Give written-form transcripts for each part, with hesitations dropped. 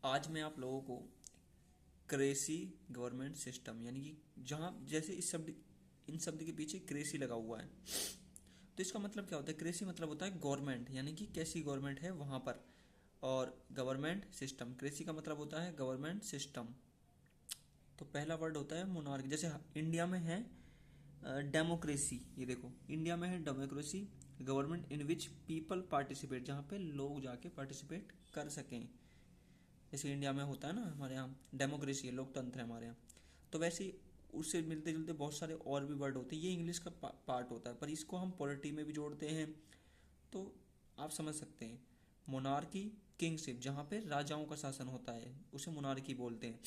आज मैं आप लोगों को क्रेसी गवर्नमेंट सिस्टम यानी कि जहाँ जैसे इन शब्द के पीछे क्रेसी लगा हुआ है, तो इसका मतलब क्या होता है? क्रेसी मतलब होता है गवर्नमेंट, यानी कि कैसी गवर्नमेंट है वहाँ पर। और गवर्नमेंट सिस्टम, क्रेसी का मतलब होता है गवर्नमेंट सिस्टम। तो पहला वर्ड होता है मोनार्की। जैसे इंडिया में है डेमोक्रेसी, ये देखो इंडिया में है democracy, government in which people participate, जहाँ पे लोग जाके पार्टिसिपेट कर सकें। जैसे इंडिया में होता है ना, हमारे यहाँ डेमोक्रेसी है, लोकतंत्र है हमारे यहाँ। तो वैसे ही उससे मिलते जुलते बहुत सारे और भी वर्ड होते हैं, ये इंग्लिश का पार्ट होता है, पर इसको हम पॉलिटी में भी जोड़ते हैं। तो आप समझ सकते हैं, मोनार्की किंगशिप, जहाँ पे राजाओं का शासन होता है उसे मोनार्की बोलते हैं।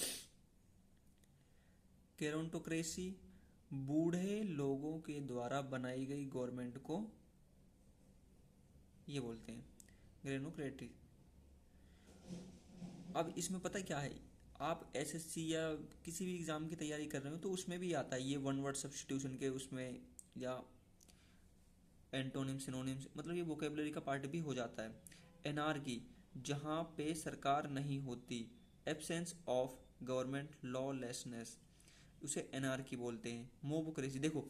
गेरोंटोक्रेसी, बूढ़े लोगों के द्वारा बनाई गई गवर्नमेंट को ये बोलते हैं गेरोनोक्रेटिक। अब इसमें पता क्या है, आप एसएससी या किसी भी एग्जाम की तैयारी कर रहे हो तो उसमें भी आता है ये वन वर्ड सब्स्टिट्यूशन के उसमें, या एंटोनिम सिनोनिम्स, मतलब ये वोकेबलरी का पार्ट भी हो जाता है। एनार्की, जहाँ पे सरकार नहीं होती, एब्सेंस ऑफ गवर्नमेंट लॉलेसनेस, उसे एनार्की बोलते हैं। मोबोक्रेसी, देखो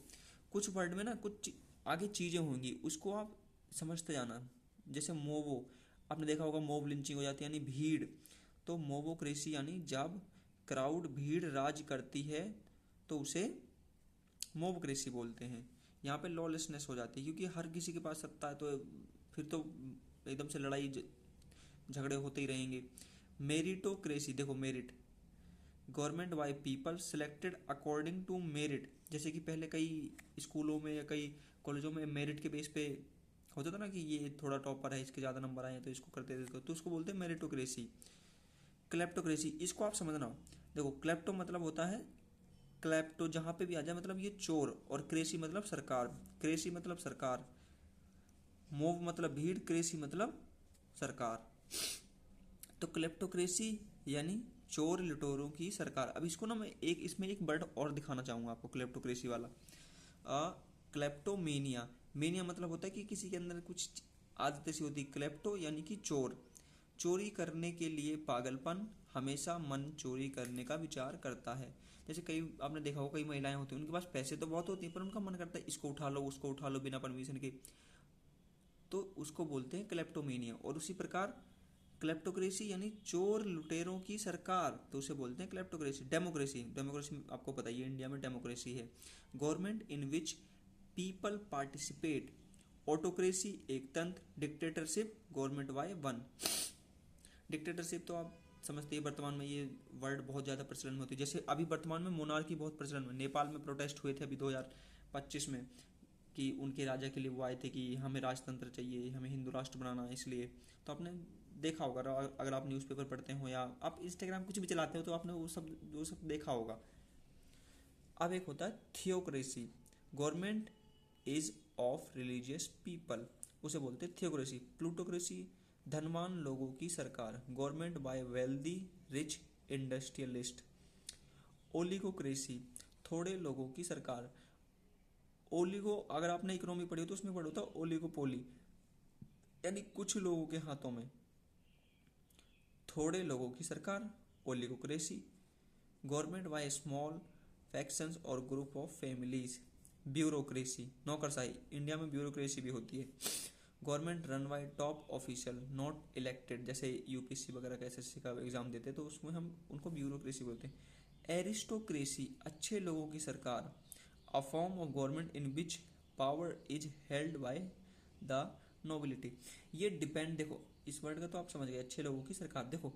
कुछ वर्ड में ना कुछ आगे चीज़ें होंगी, उसको आप समझते जाना। जैसे मोवो, आपने देखा होगा मोब लिंचिंग हो जाती है यानी भीड़, तो मोबोक्रेसी यानी जब क्राउड भीड़ राज करती है तो उसे मोबोक्रेसी बोलते हैं। यहाँ पे लॉलेसनेस हो जाती है क्योंकि हर किसी के पास सत्ता है, तो फिर तो एकदम से लड़ाई झगड़े होते ही रहेंगे। मेरिटोक्रेसी, देखो merit, government by people selected according to merit. जैसे कि पहले कई स्कूलों में या कई कॉलेजों में मेरिट के बेस पे होता था ना कि ये थोड़ा टॉपर है, इसके ज़्यादा नंबर आए हैं तो इसको करते थे, तो उसको बोलते हैं मेरिटोक्रेसी। क्लेप्टोक्रेसी, इसको आप समझना, देखो क्लेप्टो मतलब होता है, क्लेप्टो जहाँ पे भी आ जाए मतलब ये चोर, और क्रेसी मतलब सरकार, क्रेसी मतलब सरकार, मोव मतलब भीड़, क्रेसी मतलब सरकार। तो क्लेप्टोक्रेसी यानी चोर लुटेरों की सरकार। अब इसको ना मैं एक इसमें एक वर्ड और दिखाना चाहूँगा आपको क्लेप्टोक्रेसी वाला। क्लेप्टोमेनिया, मेनिया मतलब होता है कि किसी के अंदर कुछ आदत सी होती है। क्लेप्टो यानी कि चोर, चोरी करने के लिए पागलपन, हमेशा मन चोरी करने का विचार करता है। जैसे कई आपने देखा होगा, कई महिलाएं होती हैं उनके पास पैसे तो बहुत होते हैं पर उनका मन करता है इसको उठा लो उसको उठा लो बिना परमिशन के, तो उसको बोलते हैं क्लेप्टोमेनिया। और उसी प्रकार क्लेप्टोक्रेसी यानी चोर लुटेरों की सरकार, तो उसे बोलते हैं क्लेप्टोक्रेसी। डेमोक्रेसी, डेमोक्रेसी आपको पता ही है इंडिया में डेमोक्रेसी है, government in which people participate. Autocracy एक तंत्र, dictatorship government by one. Dictatorship तो आप समझते हैं, वर्तमान में ये वर्ड बहुत ज़्यादा प्रचलन में होती है। जैसे अभी वर्तमान में मोनार्की बहुत प्रचलन में, नेपाल में प्रोटेस्ट हुए थे अभी 2025 में, कि उनके राजा के लिए वो आए थे कि हमें राजतंत्र चाहिए, हमें हिंदू राष्ट्र बनाना है, इसलिए। तो आपने देखा होगा, अगर आप न्यूज़पेपर पढ़ते हो या आप इंस्टाग्राम कुछ भी चलाते हो तो आपने वो सब देखा होगा। अब एक होता है theocracy, government is of religious people, उसे बोलते हैं थियोक्रेसी। प्लूटोक्रेसी, धनवान लोगों की सरकार, government by wealthy rich industrialist. Oligocracy, थोड़े लोगों की सरकार। ओलिगो, अगर आपने इकोनॉमी पढ़ी हो तो उसमें पढ़ा होता है ओलिगोपोली, यानी कुछ लोगों के हाथों में, थोड़े लोगों की सरकार, ओलिगोक्रेसी। गवर्नमेंट बाय स्मॉल फैक्शंस और ग्रुप ऑफ फैमिलीज। ब्यूरोक्रेसी, नौकरशाही, इंडिया में ब्यूरोक्रेसी भी होती है। Government run by top official not elected, जैसे यूपीएससी वगैरह का एसएससी का एग्जाम देते हैं तो उसमें हम उनको ब्यूरोक्रेसी बोलते हैं। एरिस्टोक्रेसी, अच्छे लोगों की सरकार, a form of government in which power is held by the nobility. ये डिपेंड, देखो इस वर्ड का तो आप समझ गए, अच्छे लोगों की सरकार। देखो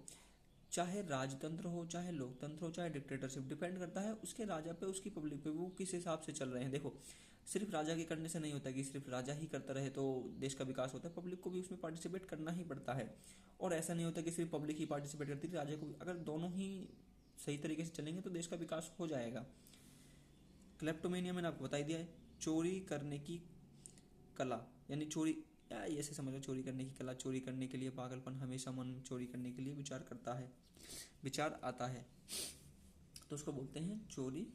चाहे राजतंत्र हो, चाहे लोकतंत्र हो, चाहे डिक्टेटरशिप, डिपेंड करता है उसके राजा पे, उसकी पब्लिक पे, वो किस हिसाब से चल रहे हैं। देखो सिर्फ राजा के करने से नहीं होता कि सिर्फ राजा ही करता रहे तो देश का विकास होता है, पब्लिक को भी उसमें पार्टिसिपेट करना ही पड़ता है। और ऐसा नहीं होता कि सिर्फ पब्लिक ही पार्टिसिपेट करती है, राजा को भी, अगर दोनों ही सही तरीके से चलेंगे तो देश का विकास हो जाएगा। क्लेप्टोमेनिया मैंने आपको बता ही दिया है, चोरी करने की कला, यानी चोरी, या ऐसे समझ लो चोरी करने की कला, चोरी करने के लिए पागलपन, हमेशा मन चोरी करने के लिए विचार करता है, विचार आता है, तो उसको बोलते हैं चोरी,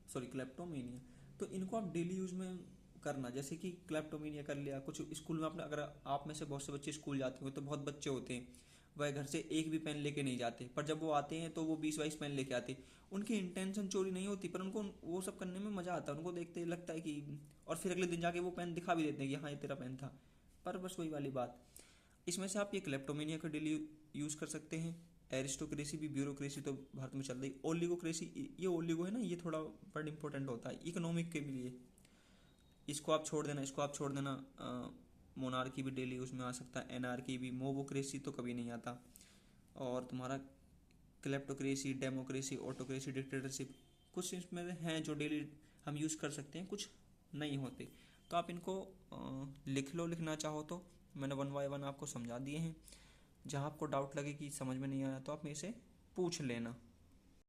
सॉरी क्लेप्टोमेनिया। तो इनको आप डेली यूज में करना, जैसे कि क्लेप्टोमेनिया कर लिया कुछ स्कूल में आपने, अगर आप में से बहुत से बच्चे स्कूल जाते हो तो बहुत बच्चे होते हैं, वह घर से एक भी पेन लेके नहीं जाते, पर जब वो आते हैं तो वो 20-22 पेन लेके आते। उनकी इंटेंशन चोरी नहीं होती, पर उनको वो सब करने में मज़ा आता है, उनको देखते लगता है कि, और फिर अगले दिन जाके वो पेन दिखा भी देते हैं कि हाँ ये तेरा पेन था। पर बस वही वाली बात। इसमें से आप ये क्लेप्टोमेनिया का डेली यूज़ कर सकते हैं। एरिस्टोक्रेसी भी, ब्यूरोक्रेसी तो भारत में चल रही। ओलिगोक्रेसी, ये ओलिगो है ना, ये थोड़ा बड़ा इंपॉर्टेंट होता है इकोनॉमिक के लिए। इसको आप छोड़ देना, इसको आप छोड़ देना। मोनार्की भी डेली उसमें आ सकता है, एनार्की भी। मोबोक्रेसी तो कभी नहीं आता। और तुम्हारा क्लेप्टोक्रेसी, डेमोक्रेसी, ऑटोक्रेसी, डिक्टेटरशिप, कुछ इसमें हैं जो डेली हम यूज़ कर सकते हैं, कुछ नहीं होते। तो आप इनको लिख लो, लिखना चाहो तो। मैंने 1 बाय 1 आपको समझा दिए हैं। जहाँ आपको डाउट लगे कि समझ में नहीं आया तो आप मेरे से पूछ लेना।